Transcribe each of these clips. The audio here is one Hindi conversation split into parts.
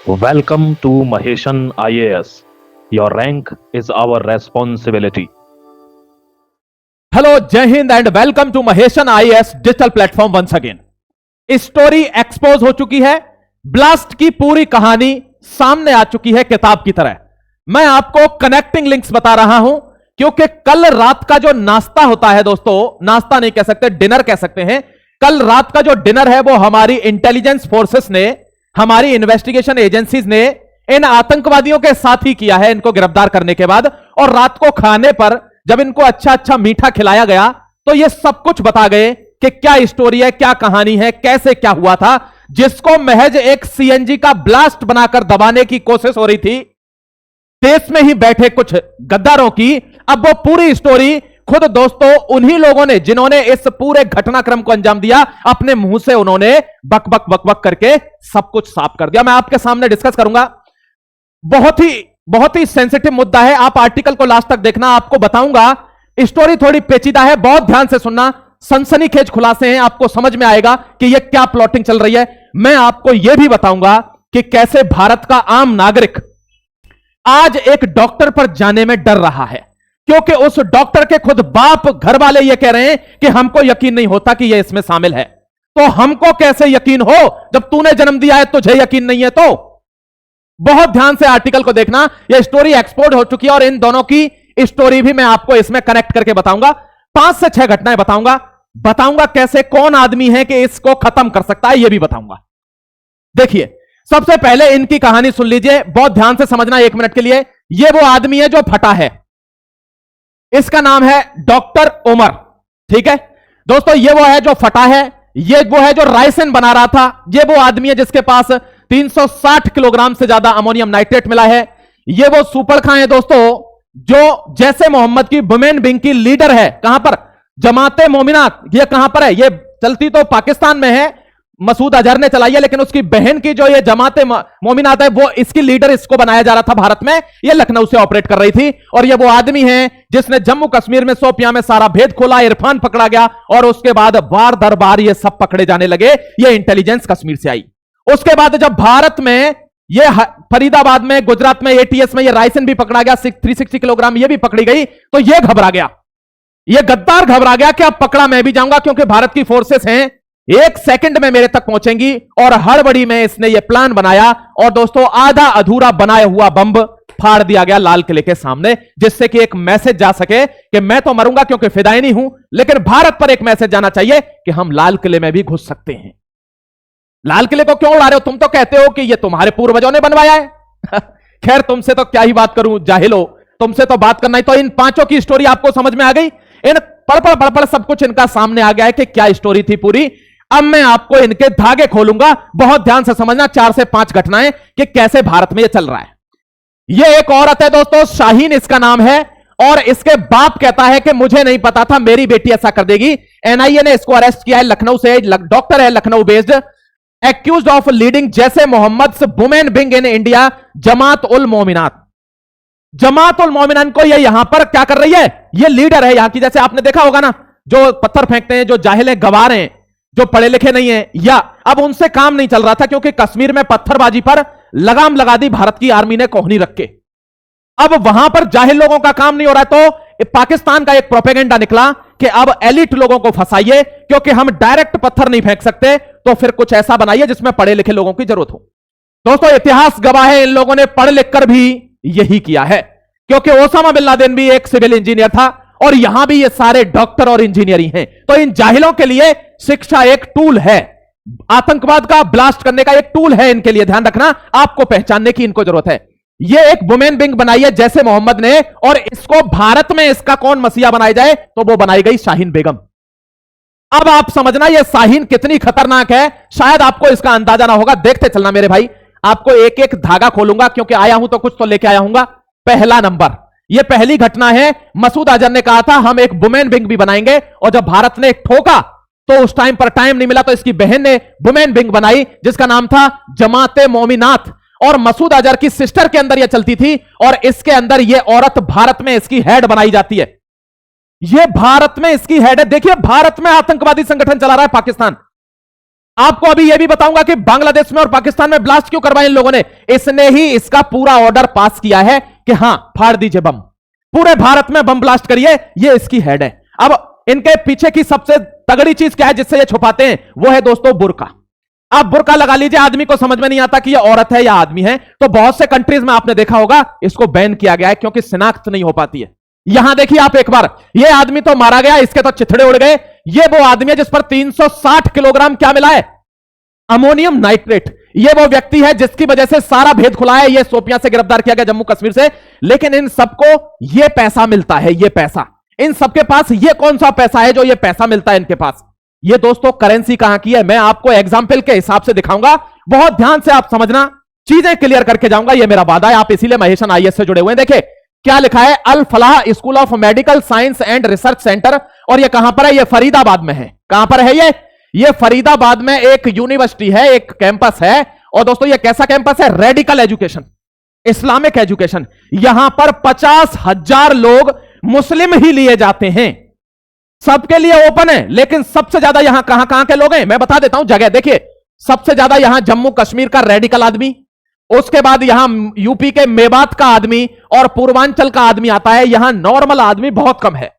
Welcome to Maheshan IAS. Your rank is our responsibility. Hello जय हिंद and welcome to Maheshan IAS digital platform once again. Story expose हो चुकी है, ब्लास्ट की पूरी कहानी सामने आ चुकी है किताब की तरह। मैं आपको कनेक्टिंग लिंक्स बता रहा हूं क्योंकि कल रात का जो नाश्ता होता है दोस्तों, नाश्ता नहीं कह सकते, डिनर कह सकते हैं। कल रात का जो डिनर है वो हमारी इंटेलिजेंस फोर्सेस ने, हमारी इन्वेस्टिगेशन एजेंसीज ने इन आतंकवादियों के साथ ही किया है, इनको गिरफ्तार करने के बाद। और रात को खाने पर जब इनको अच्छा अच्छा मीठा खिलाया गया तो ये सब कुछ बता गए कि क्या स्टोरी है, क्या कहानी है, कैसे क्या हुआ था। जिसको महज एक सीएनजी का ब्लास्ट बनाकर दबाने की कोशिश हो रही थी देश में ही बैठे कुछ गद्दारों की, अब वो पूरी स्टोरी खुद दोस्तों उन्हीं लोगों ने जिन्होंने इस पूरे घटनाक्रम को अंजाम दिया, अपने मुंह से उन्होंने बक बक बक बक करके सब कुछ साफ कर दिया। मैं आपके सामने डिस्कस करूंगा। बहुत ही सेंसिटिव मुद्दा है, आप आर्टिकल को लास्ट तक देखना, आपको बताऊंगा। स्टोरी थोड़ी पेचीदा है, बहुत ध्यान से सुनना, सनसनीखेज खुलासे हैं, आपको समझ में आएगा कि यह क्या प्लॉटिंग चल रही है। मैं आपको यह भी बताऊंगा कि कैसे भारत का आम नागरिक आज एक डॉक्टर पर जाने में डर रहा है, क्योंकि उस डॉक्टर के खुद बाप घर वाले यह कह रहे हैं कि हमको यकीन नहीं होता कि यह इसमें शामिल है। तो हमको कैसे यकीन हो जब तूने जन्म दिया है, तुझे यकीन नहीं है? तो बहुत ध्यान से आर्टिकल को देखना, यह स्टोरी एक्सपोर्ट हो चुकी है और इन दोनों की स्टोरी भी मैं आपको इसमें कनेक्ट करके बताऊंगा। 5 से 6 घटनाएं बताऊंगा कैसे कौन आदमी है कि इसको खत्म कर सकता है, यह भी बताऊंगा। देखिए, सबसे पहले इनकी कहानी सुन लीजिए, बहुत ध्यान से समझना 1 मिनट के लिए। यह वो आदमी है जो फटा है, इसका नाम है डॉक्टर उमर। ठीक है दोस्तों, यह वो है जो फटा है, यह वो है जो राइसिन बना रहा था, यह वो आदमी है जिसके पास 360 किलोग्राम से ज्यादा अमोनियम नाइट्रेट मिला है। यह वो सुपर खां है दोस्तों जो जैसे मोहम्मद की वुमेन विंग की लीडर है। कहां पर? जमाते मोमिनात। यह कहां पर है? यह चलती तो पाकिस्तान में है, मसूद अजहर ने चलाई है, लेकिन उसकी बहन की जो ये जमाते मोमिनात है वो इसकी लीडर, इसको बनाया जा रहा था भारत में। यह लखनऊ से ऑपरेट कर रही थी। और यह वो आदमी है जिसने जम्मू कश्मीर में शोपियां में सारा भेद खोला, इरफान पकड़ा गया और उसके बाद बार दर बार ये सब पकड़े जाने लगे। यह इंटेलिजेंस कश्मीर से आई। उसके बाद जब भारत में ये फरीदाबाद में, गुजरात में, एटीएस में ये राइसिन भी पकड़ा गया, 360 किलोग्राम ये भी पकड़ी गई, तो ये घबरा गया, ये गद्दार घबरा गया कि अब पकड़ा मैं भी जाऊंगा, क्योंकि भारत की फोर्सेस हैं 1 सेकंड में मेरे तक पहुंचेंगी। और हड़बड़ी में इसने ये प्लान बनाया और दोस्तों आधा अधूरा बनाया हुआ बम फाड़ दिया गया लाल किले के सामने, जिससे कि एक मैसेज जा सके कि मैं तो मरूंगा क्योंकि फिदाई नहीं हूं, लेकिन भारत पर एक मैसेज जाना चाहिए कि हम लाल किले में भी घुस सकते हैं। लाल किले को क्यों उड़ा रहे हो? तुम तो कहते हो कि ये तुम्हारे पूर्वजों ने बनवाया है। खैर, तुमसे तो क्या ही बात करूं, जाहिल हो, तुमसे तो बात करना ही। तो इन पांचों की स्टोरी आपको समझ में आ गई, इन पड़ सब कुछ इनका सामने आ गया है कि क्या स्टोरी थी पूरी। अब मैं आपको इनके धागे खोलूंगा, बहुत ध्यान से समझना, 4 से 5 घटनाएं कि कैसे भारत में यह चल रहा है। यह एक औरत है दोस्तों, शाहीन इसका नाम है, और इसके बाप कहता है कि मुझे नहीं पता था मेरी बेटी ऐसा कर देगी। एनआईए ने इसको अरेस्ट किया है, लखनऊ से, डॉक्टर है, Lucknow based, accused of leading जैसे Mohammed women wing in India, Jamaat ul Mominat. Jamaat ul Mominat को ये यहां पर क्या कर रही है? ये लीडर है यहां की। जैसे आपने देखा होगा ना, जो पत्थर फेंकते हैं, जो जाहिल हैं, गवार हैं, जो पढ़े लिखे नहीं है, या अब उनसे काम नहीं चल रहा था, क्योंकि कश्मीर में पत्थरबाजी पर लगाम लगा दी भारत की आर्मी ने कोहनी रख के। अब वहां पर जाहिल लोगों का काम नहीं हो रहा है, तो पाकिस्तान का एक प्रोपेगेंडा निकला कि अब एलिट लोगों को फंसाइए, क्योंकि हम डायरेक्ट पत्थर नहीं फेंक सकते, तो फिर कुछ ऐसा बनाइए जिसमें पढ़े लिखे लोगों की जरूरत हो। दोस्तों, इतिहास गवाह है, इन लोगों ने पढ़ लिख कर भी यही किया है, क्योंकि ओसामा बिन लादेन भी एक सिविल इंजीनियर था और यहां भी ये सारे डॉक्टर और इंजीनियर ही हैं। तो इन जाहिलों के लिए शिक्षा एक टूल है, आतंकवाद का ब्लास्ट करने का एक टूल है इनके लिए। ध्यान रखना, आपको पहचानने की इनको जरूरत है। ये एक वुमेन विंग बनाई है जैसे मोहम्मद ने, और इसको भारत में इसका कौन मसीहा बनाई जाए, तो वो बनाई गई शाहीन बेगम। अब आप समझना ये शाहीन कितनी खतरनाक है, शायद आपको इसका अंदाजा ना होगा। देखते चलना मेरे भाई, आपको एक एक धागा खोलूंगा, क्योंकि आया हूं तो कुछ तो लेके आया हूंगा। पहला नंबर, यह पहली घटना है, मसूद अजहर ने कहा था हम एक वुमेन विंग भी बनाएंगे, और जब भारत ने ठोका तो उस टाइम पर टाइम नहीं मिला, तो इसकी बहन ने वुमेन विंग बनाई जिसका नाम था जमाते मोमिनात, और मसूद अजहर की सिस्टर के अंदर यह चलती थी, और इसके अंदर यह औरत भारत में इसकी हेड बनाई जाती है। यह भारत में इसकी हेड है। देखिए, भारत में आतंकवादी संगठन चला रहा है पाकिस्तान, आपको अभी यह भी बताऊंगा कि बांग्लादेश में और पाकिस्तान में ब्लास्ट क्यों करवाए इन लोगों ने। इसने ही इसका पूरा ऑर्डर पास किया है कि हां फाड़ दीजिए बम, पूरे भारत में बम ब्लास्ट करिए, ये इसकी हेड है। अब इनके पीछे की सबसे तगड़ी चीज क्या है जिससे ये छुपाते हैं, वो है दोस्तों बुर्का। आप बुर्का लगा लीजिए, आदमी को समझ में नहीं आता कि ये औरत है या आदमी है, तो बहुत से कंट्रीज में आपने देखा होगा इसको बैन किया गया है क्योंकि शिनाख्त नहीं हो पाती है। यहां देखिए आप एक बार, ये आदमी तो मारा गया, इसके तो चिथड़े उड़ गए। ये वो आदमी है जिस पर 360 किलोग्राम क्या मिला है, अमोनियम नाइट्रेट। ये वो व्यक्ति है जिसकी वजह से सारा भेद खुला है। ये शोपियां से गिरफ्तार किया गया जम्मू कश्मीर से, लेकिन इन सबको ये पैसा मिलता है। ये पैसा इन सबके पास, ये कौन सा पैसा है जो ये पैसा मिलता है इनके पास? ये दोस्तों करेंसी कहां की है, मैं आपको एग्जाम्पल के हिसाब से दिखाऊंगा। बहुत ध्यान से आप समझना, चीजें क्लियर करके जाऊंगा, ये मेरा वादा है। आप इसीलिए महेशन आईएएस से जुड़े हुए हैं। देखिए क्या लिखा है, Al Falah school of medical science and research centre, और ये कहां पर है? ये फरीदाबाद में है। कहां पर है ये फरीदाबाद में एक यूनिवर्सिटी है, एक कैंपस है। और दोस्तों ये कैसा कैंपस है? Radical education, Islamic education. यहां पर 50,000 लोग मुस्लिम ही लिए जाते हैं, सबके लिए ओपन है। लेकिन सबसे ज्यादा यहां कहां के लोग हैं, मैं बता देता हूं जगह। देखिए सबसे ज्यादा यहां जम्मू कश्मीर का रेडिकल आदमी, उसके बाद यहां यूपी के मेवात का आदमी और पूर्वांचल का आदमी आता है। यहां नॉर्मल आदमी बहुत कम है।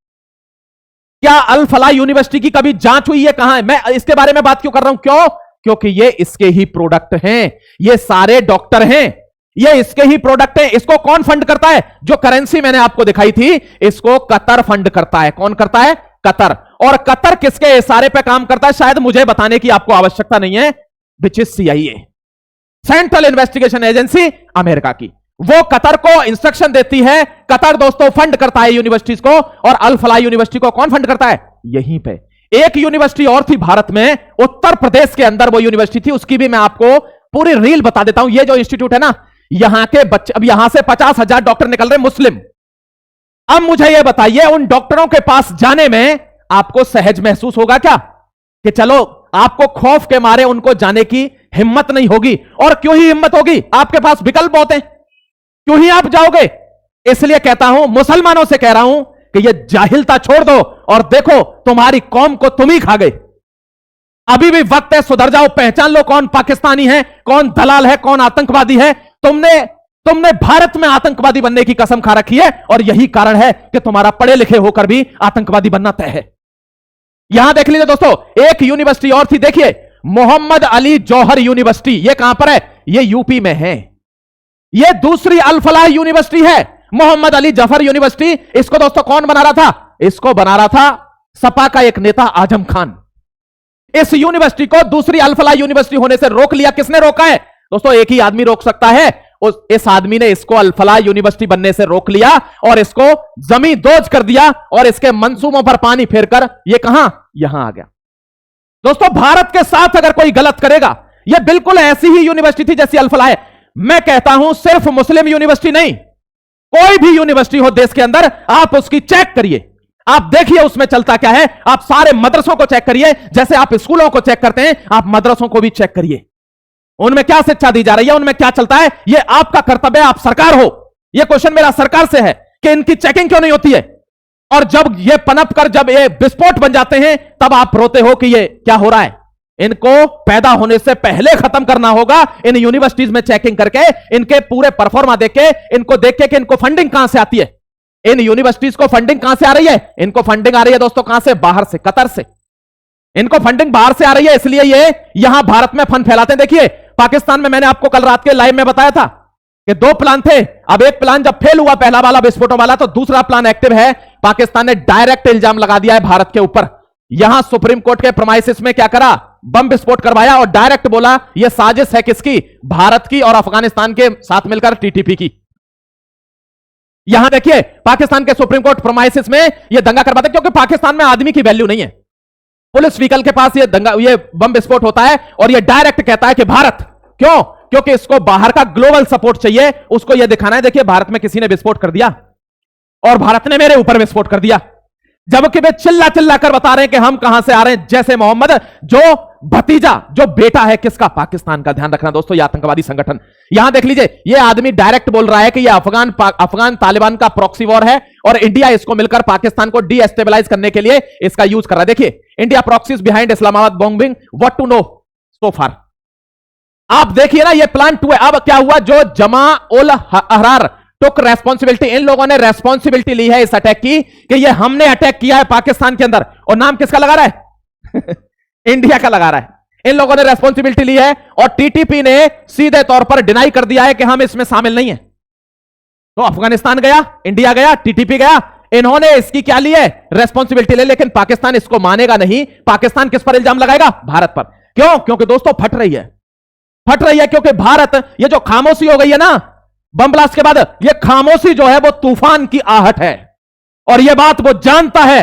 क्या अल फलाह यूनिवर्सिटी की कभी जांच हुई है? कहां है? मैं इसके बारे में बात क्यों कर रहा हूं? क्यों? क्योंकि ये इसके ही प्रोडक्ट हैं, ये सारे डॉक्टर हैं, ये इसके ही प्रोडक्ट हैं। इसको कौन फंड करता है? जो करेंसी मैंने आपको दिखाई थी, इसको कतर फंड करता है। कौन करता है? कतर। और कतर किसके इशारे पे काम करता है शायद मुझे बताने की आपको आवश्यकता नहीं है, which is CIA, central investigation agency America की। वो कतर को इंस्ट्रक्शन देती है। कतर दोस्तों फंड करता है यूनिवर्सिटीज को। और अल फलाह यूनिवर्सिटी को कौन फंड करता है? यहीं पे एक यूनिवर्सिटी और थी भारत में, उत्तर प्रदेश के अंदर वो यूनिवर्सिटी थी, उसकी भी मैं आपको पूरी रील बता देता हूं। ये जो इंस्टीट्यूट है ना, यहां के बच्चे, अब यहां से 50,000 डॉक्टर निकल रहे मुस्लिम। अब मुझे यह बताइए, उन डॉक्टरों के पास जाने में आपको सहज महसूस होगा क्या? कि चलो, आपको खौफ के मारे उनको जाने की हिम्मत नहीं होगी। और क्यों ही हिम्मत होगी? आपके पास विकल्प बहुत हैं, क्यों ही आप जाओगे? इसलिए कहता हूं, मुसलमानों से कह रहा हूं कि यह जाहिलता छोड़ दो और देखो तुम्हारी कौम को तुम ही खा गए। अभी भी वक्त है, सुधर जाओ, पहचान लो कौन पाकिस्तानी है, कौन दलाल है, कौन आतंकवादी है। तुमने भारत में आतंकवादी बनने की कसम खा रखी है, और यही कारण है कि तुम्हारा पढ़े लिखे होकर भी आतंकवादी बनना तय है। यहां देख लीजिए दोस्तों, एक यूनिवर्सिटी और थी, देखिए मोहम्मद अली जौहर यूनिवर्सिटी। यह कहां पर है? यह यूपी में है। यह दूसरी अल फलाह यूनिवर्सिटी है, मोहम्मद अली जफर यूनिवर्सिटी। इसको दोस्तों कौन बना रहा था? इसको बना रहा था सपा का एक नेता आजम खान। इस यूनिवर्सिटी को दूसरी अल फलाह यूनिवर्सिटी होने से रोक लिया। किसने रोका है? दोस्तों एक ही आदमी रोक सकता है। इस आदमी ने इसको अल फलाह यूनिवर्सिटी बनने से रोक लिया और इसको जमीन दोज कर दिया, और इसके मंसूबों पर पानी फेरकर यह कहां? यहां आ गया। दोस्तों भारत के साथ अगर कोई गलत करेगा, यह बिल्कुल ऐसी ही यूनिवर्सिटी थी जैसी अल फलाह है। मैं कहता हूं सिर्फ मुस्लिम यूनिवर्सिटी नहीं, कोई भी यूनिवर्सिटी हो देश के अंदर, आप उसकी चेक करिए, आप देखिए उसमें चलता क्या है। आप सारे मदरसों को चेक करिए, जैसे आप स्कूलों को चेक करते हैं, आप मदरसों को भी चेक करिए। उनमें क्या शिक्षा दी जा रही है, उनमें क्या चलता है। यह आपका कर्तव्य है, आप सरकार हो। यह क्वेश्चन मेरा सरकार से है कि इनकी चेकिंग क्यों नहीं होती है। और जब ये पनप कर जब ये विस्फोट बन जाते हैं, तब आप रोते हो कि ये क्या हो रहा है। इनको पैदा होने से पहले खत्म करना होगा। इन यूनिवर्सिटीज में चेकिंग करके, इनके पूरे परफॉर्मा देख के, इनको देख के कि इनको फंडिंग कहां से आती है। इन यूनिवर्सिटीज को फंडिंग कहां से आ रही है? इनको फंडिंग आ रही है दोस्तों कहां से? बाहर से, कतर से। इनको फंडिंग बाहर से आ रही है, इसलिए ये यहां भारत में फंड फैलाते हैं। देखिए पाकिस्तान में, मैंने आपको कल रात के लाइव में बताया था कि 2 प्लान थे। अब एक प्लान जब फेल हुआ, पहला वाला विस्फोटों वाला, तो दूसरा प्लान एक्टिव है। पाकिस्तान ने डायरेक्ट इल्जाम लगा दिया है भारत के ऊपर। यहां सुप्रीम कोर्ट के प्रमाइसिस में क्या करा? बम विस्फोट करवाया और डायरेक्ट बोला यह साजिश है किसकी? भारत की और अफगानिस्तान के साथ मिलकर टीटीपी की। यहां देखिए पाकिस्तान के सुप्रीम कोर्ट प्रमाइसिस में यह दंगा करवाते, क्योंकि पाकिस्तान में आदमी की वैल्यू नहीं है। पुलिस व्हीकल के पास ये बम विस्फोट होता है और ये डायरेक्ट कहता है कि भारत। क्यों? क्योंकि इसको बाहर का ग्लोबल सपोर्ट चाहिए, उसको यह दिखाना है देखिए भारत में किसी ने विस्फोट कर दिया और भारत ने मेरे ऊपर विस्फोट कर दिया। जबकि वे चिल्ला चिल्ला कर बता रहे हैं कि हम कहां से आ रहे हैं। जैसे मोहम्मद, जो भतीजा, जो बेटा है किसका? पाकिस्तान का। ध्यान रखना दोस्तों, यह आतंकवादी संगठन। यहां देख लीजिए, यह आदमी डायरेक्ट बोल रहा है कि यह अफगान तालिबान का प्रॉक्सी वॉर है और इंडिया इसको मिलकर पाकिस्तान को डीएस्टेबलाइज करने के लिए इसका यूज कर रहा है। देखिए, India proxies behind Islamabad bombing, what to know. So far. आप देखिए ना, ये प्लान 2 है। अब क्या हुआ, जो जमा उल अहरार टुक रेस्पॉन्सिबिलिटी, इन लोगों ने रेस्पॉन्सिबिलिटी ली है इस अटैक की कि ये हमने अटैक किया है पाकिस्तान के अंदर, और नाम किसका लगा रहा है इंडिया का लगा रहा है। इन लोगों ने रेस्पॉन्सिबिलिटी ली है और टीटीपी ने सीधे तौर पर डिनाई कर दिया है कि हम इसमें शामिल नहीं है। तो अफगानिस्तान गया, इंडिया गया, टीटीपी गया, इन्होंने इसकी क्या ली है, रेस्पॉन्सिबिलिटी ले, लेकिन पाकिस्तान इसको मानेगा नहीं। पाकिस्तान किस पर इल्जाम लगाएगा, भारत पर। क्यों, क्योंकि दोस्तों फट रही है, फट रही है, क्योंकि भारत, ये जो खामोशी हो गई है ना बम ब्लास्ट के बाद, ये खामोशी जो है वो तूफान की आहट है, और यह बात वो जानता है।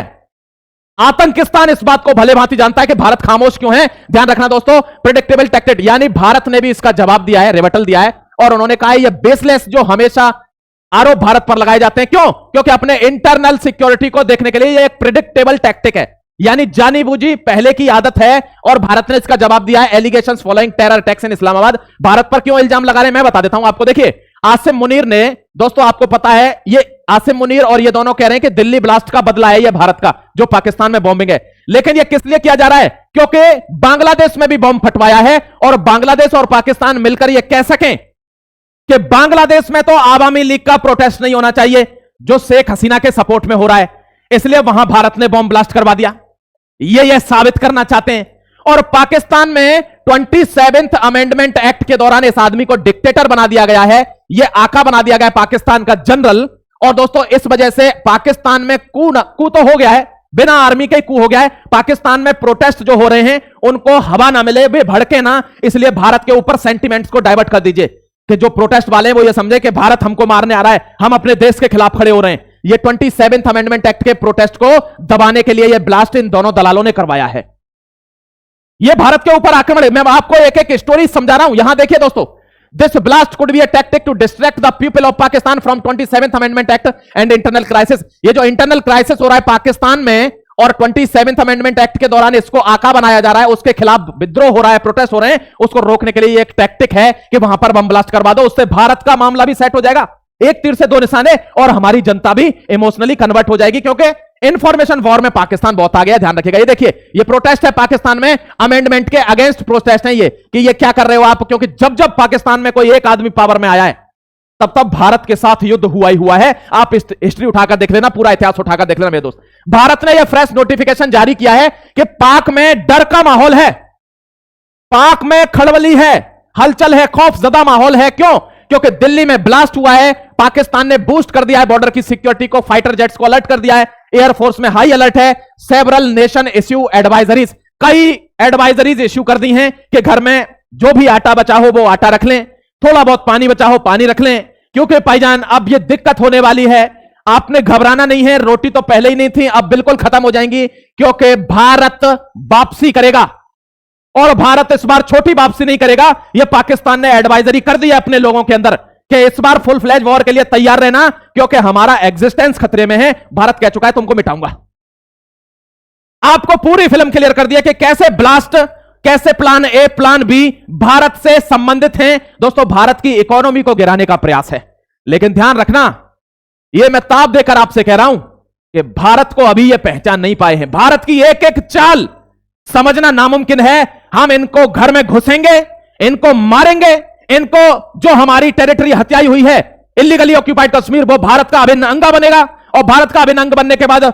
आतंकिस्तान इस बात को भले भांति जानता है कि भारत खामोश क्यों है। ध्यान रखना दोस्तों, प्रिडिक्टेबल टैक्टिक, यानी भारत ने भी इसका जवाब दिया है, रिबटल दिया है, और उन्होंने कहा है ये बेसलेस जो हमेशा आरोप भारत पर लगाए जाते हैं। क्यों, क्योंकि अपने इंटरनल सिक्योरिटी को देखने के लिए ये एक प्रिडिक्टेबल टैक्टिक है, यानी जानी बूझी पहले की आदत है, और भारत ने इसका जवाब दिया है। एलिगेशंस फॉलोइंग टेरर अटैक्स इन इस्लामाबाद। भारत पर क्यों इल्जाम लगा रहे हैं मैं बता देता हूं आपको। देखिए, आसिम मुनीर ने, दोस्तों आपको पता है, ये आसिम मुनीर और ये दोनों कह रहे हैं कि दिल्ली ब्लास्ट का बदला है ये भारत का, जो पाकिस्तान में बॉम्बिंग है। लेकिन ये किस लिए किया जा रहा है, क्योंकि बांग्लादेश में भी बॉम्ब फटवाया है, और बांग्लादेश और पाकिस्तान मिलकर ये कह सकें कि बांग्लादेश में तो आवामी लीग का प्रोटेस्ट नहीं होना चाहिए जो शेख हसीना के सपोर्ट में हो रहा है, इसलिए वहां भारत ने बॉम्ब ब्लास्ट करवा दिया। ये साबित करना चाहते हैं। और पाकिस्तान में 27th अमेंडमेंट एक्ट के दौरान इस आदमी को डिक्टेटर बना दिया गया है, ये आका बना दिया गया है पाकिस्तान का जनरल। और दोस्तों इस वजह से पाकिस्तान में कू तो हो गया है, बिना आर्मी के कू हो गया है। पाकिस्तान में प्रोटेस्ट जो हो रहे हैं उनको हवा ना मिले, वे भड़के ना, इसलिए भारत के ऊपर सेंटिमेंट्स को डाइवर्ट कर दीजिए कि जो प्रोटेस्ट वाले हैं वो ये समझे कि भारत हमको मारने आ रहा है, हम अपने देश के खिलाफ खड़े हो रहे हैं। ये 27th अमेंडमेंट एक्ट के प्रोटेस्ट को दबाने के लिए ये ब्लास्ट इन दोनों दलालों ने करवाया है। ये भारत के ऊपर आक्रमण है। मैं आपको एक एक स्टोरी समझा रहा हूं, यहां देखिए दोस्तों। This blast could be a tactic to distract the people of Pakistan from 27th amendment act and internal crisis. ये जो इंटरनल क्राइसिस हो रहा है पाकिस्तान में और 27th अमेंडमेंट एक्ट के दौरान इसको आका बनाया जा रहा है, उसके खिलाफ विद्रोह हो रहा है, प्रोटेस्ट हो रहे हैं, उसको रोकने के लिए एक टैक्टिक है कि वहां पर बम ब्लास्ट करवा दो, उससे भारत का मामला भी सेट हो जाएगा। एक तीर से दो निशाने, और हमारी जनता भी इमोशनली कन्वर्ट हो जाएगी, क्योंकि इंफॉर्मेशन वॉर में पाकिस्तान बहुत आ गया। ध्यान रखिएगा। ये देखिए, ये प्रोटेस्ट है पाकिस्तान में, अमेंडमेंट के अगेंस्ट प्रोटेस्ट है ये, कि ये क्या कर रहे हो आप, क्योंकि जब जब पाकिस्तान में कोई एक आदमी पावर में आया है तब तब भारत के साथ युद्ध हुआ ही हुआ है। आप हिस्ट्री उठाकर देख लेना, पूरा इतिहास उठाकर देख लेना मेरे दोस्त। भारत ने यह फ्रेश नोटिफिकेशन जारी किया है कि पाक में डर का माहौल है, पाक में खड़बली है, हलचल है, खौफजदा माहौल है। क्यों, क्योंकि दिल्ली में ब्लास्ट हुआ है, पाकिस्तान ने बूस्ट कर दिया है बॉर्डर की सिक्योरिटी को, फाइटर जेट्स को अलर्ट कर दिया है, एयरफोर्स में हाई अलर्ट है, सेवरल नेशन इश्यू एडवाइजरीज, कई एडवाइजरीज इश्यू कर दी हैं कि घर में जो भी आटा बचा हो वो आटा रख लें, थोड़ा बहुत पानी बचा हो पानी रख लें, क्योंकि भाईजान अब ये दिक्कत होने वाली है। आपने घबराना नहीं है, रोटी तो पहले ही नहीं थी, अब बिल्कुल खत्म हो जाएंगी, क्योंकि भारत वापसी करेगा, और भारत इस बार छोटी वापसी नहीं करेगा। यह पाकिस्तान ने एडवाइजरी कर दी है अपने लोगों के अंदर कि इस बार फुल फ्लैज वॉर के लिए तैयार रहना, क्योंकि हमारा एग्जिस्टेंस खतरे में है। भारत कह चुका है तुमको मिटाऊंगा। आपको पूरी फिल्म क्लियर कर दिया कि कैसे ब्लास्ट, कैसे plan A plan B Bharat से संबंधित हैं। दोस्तों भारत की इकोनॉमी को गिराने का प्रयास है, लेकिन ध्यान रखना, यह मैं ताब देकर आपसे कह रहा हूं कि भारत को अभी यह पहचान नहीं पाए हैं। भारत की एक एक चाल समझना नामुमकिन है। हम इनको घर में घुसेंगे, इनको मारेंगे, इनको जो हमारी टेरिटरी हत्याई हुई है, इलीगली ऑक्यूपाइड कश्मीर, वो भारत का अभिन्न अंग बनेगा, और भारत का अभिन्न अंग बनने के बाद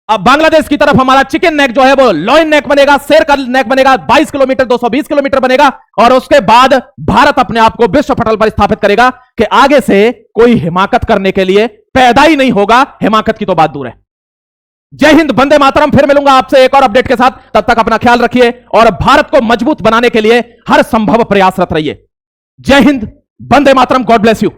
अब बांग्लादेश की तरफ हमारा चिकन नेक जो है वो लॉइन नेक बनेगा, शेर का नेक बनेगा, 22 किलोमीटर 220 किलोमीटर बनेगा, और उसके बाद भारत अपने आप को विश्व पटल पर स्थापित करेगा कि आगे से कोई हिमाकत करने के लिए पैदा ही नहीं होगा। हिमाकत की तो बात दूर है। जय हिंद, वंदे मातरम। फिर मिलूंगा आपसे एक और अपडेट के साथ, तब तक अपना ख्याल रखिए और भारत को मजबूत बनाने के लिए हर संभव प्रयासरत रहिए। जय Hind, Vande Mataram, God bless you.